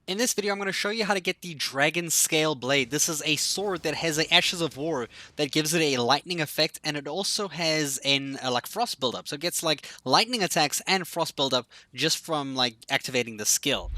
In this video, I'm going to show you how to get the Dragonscale blade. This is a sword that has a Ashes of War that gives it a lightning effect, and it also has an like frost buildup. So it gets like lightning attacks and frost buildup just from like activating the skill.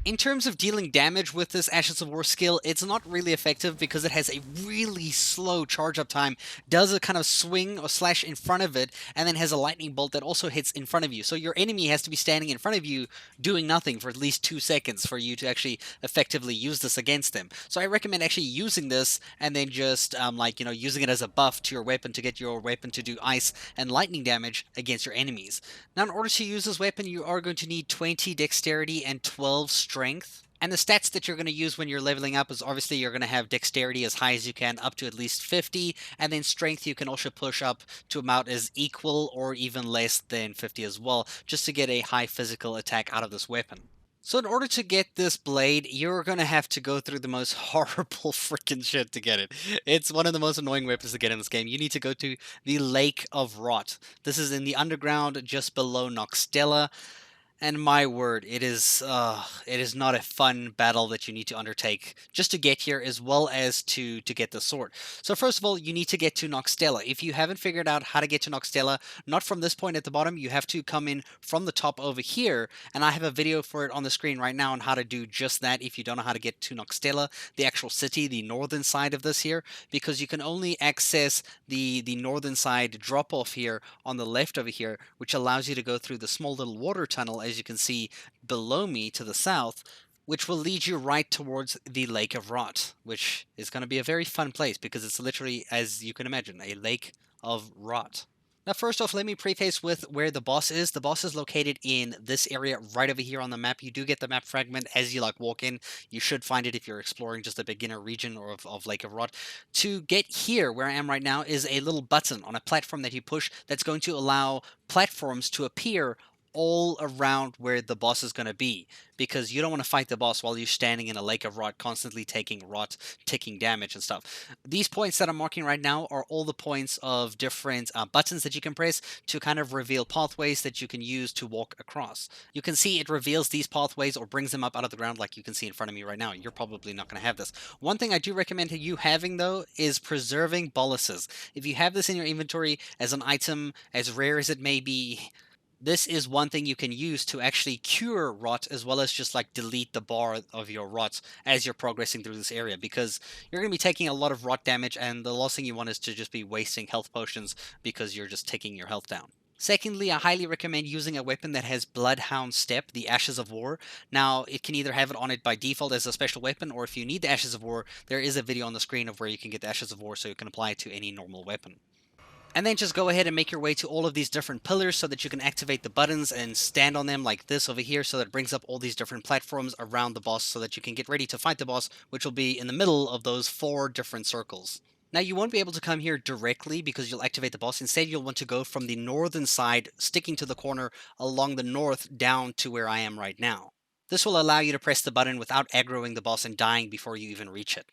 In terms of dealing damage with this Ashes of War skill, it's not really effective because it has a really slow charge up time, does a kind of swing or slash in front of it, and then has a lightning bolt that also hits in front of you. So your enemy has to be standing in front of you doing nothing for at least 2 seconds for you to actually effectively use this against them. So I recommend actually using this and then just using it as a buff to your weapon to get your weapon to do ice and lightning damage against your enemies. Now in order to use this weapon, you are going to need 20 dexterity and 12 strength. And the stats that you're going to use when you're leveling up is obviously you're going to have dexterity as high as you can, up to at least 50, and then strength you can also push up to amount as equal or even less than 50 as well, just to get a high physical attack out of this weapon. So in order to get this blade, you're going to have to go through the most horrible freaking shit to get it. It's one of the most annoying weapons to get in this game. You need to go to the Lake of Rot. This is in the underground just below Noxtella. And my word, it is not a fun battle that you need to undertake just to get here, as well as to get the sword. So first of all, you need to get to Noxtella. If you haven't figured out how to get to Noxtella, not from this point at the bottom, you have to come in from the top over here, and I have a video for it on the screen right now on how to do just that if you don't know how to get to Noxtella, the actual city, the northern side of this here, because you can only access the northern side drop-off here on the left over here, which allows you to go through the small little water tunnel, as you can see below me to the south, which will lead you right towards the Lake of Rot, which is going to be a very fun place because it's literally, as you can imagine, a lake of rot. Now, first off, let me preface with where the boss is. The boss is located in this area right over here on the map. You do get the map fragment as you walk in. You should find it if you're exploring just a beginner region or of Lake of Rot. To get here, where I am right now, is a little button on a platform that you push that's going to allow platforms to appear all around where the boss is going to be, because you don't want to fight the boss while you're standing in a lake of rot constantly taking rot ticking damage and stuff. These points that I'm marking right now are all the points of different buttons that you can press to kind of reveal pathways that you can use to walk across. You can see it reveals these pathways or brings them up out of the ground, like you can see in front of me right now. You're probably not going to have this. One thing I do recommend you having, though, is preserving boluses. If you have this in your inventory as an item, as rare as it may be, this is one thing you can use to actually cure rot, as well as just delete the bar of your rot as you're progressing through this area, because you're going to be taking a lot of rot damage, and the last thing you want is to just be wasting health potions because you're just taking your health down. Secondly, I highly recommend using a weapon that has Bloodhound Step, the Ashes of War. Now, it can either have it on it by default as a special weapon, or if you need the Ashes of War, there is a video on the screen of where you can get the Ashes of War so you can apply it to any normal weapon. And then just go ahead and make your way to all of these different pillars so that you can activate the buttons and stand on them like this over here, so that it brings up all these different platforms around the boss so that you can get ready to fight the boss, which will be in the middle of those 4 different circles. Now, you won't be able to come here directly because you'll activate the boss. Instead, you'll want to go from the northern side, sticking to the corner along the north down to where I am right now. This will allow you to press the button without aggroing the boss and dying before you even reach it.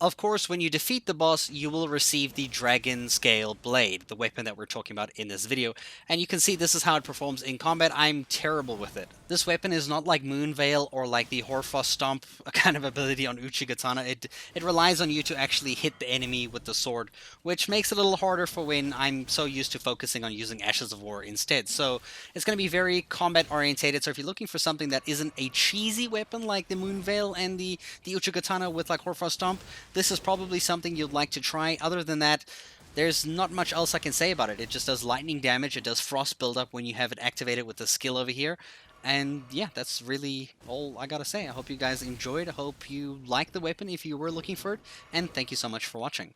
Of course, when you defeat the boss, you will receive the Dragonscale blade, the weapon that we're talking about in this video, and you can see this is how it performs in combat. I'm terrible with it. This weapon is not like Moonveil or like the Hoarfrost Stomp kind of ability on Katana. It relies on you to actually hit the enemy with the sword, which makes it a little harder for when I'm so used to focusing on using Ashes of War instead. So it's going to be very combat orientated. So if you're looking for something that isn't a cheesy weapon like the Moonveil and the Katana with like Hoarfrost Stomp, this is probably something you'd like to try. Other than that, there's not much else I can say about it. It just does lightning damage, it does frost buildup when you have it activated with the skill over here. And yeah, that's really all I gotta say. I hope you guys enjoyed. I hope you like the weapon if you were looking for it. And thank you so much for watching.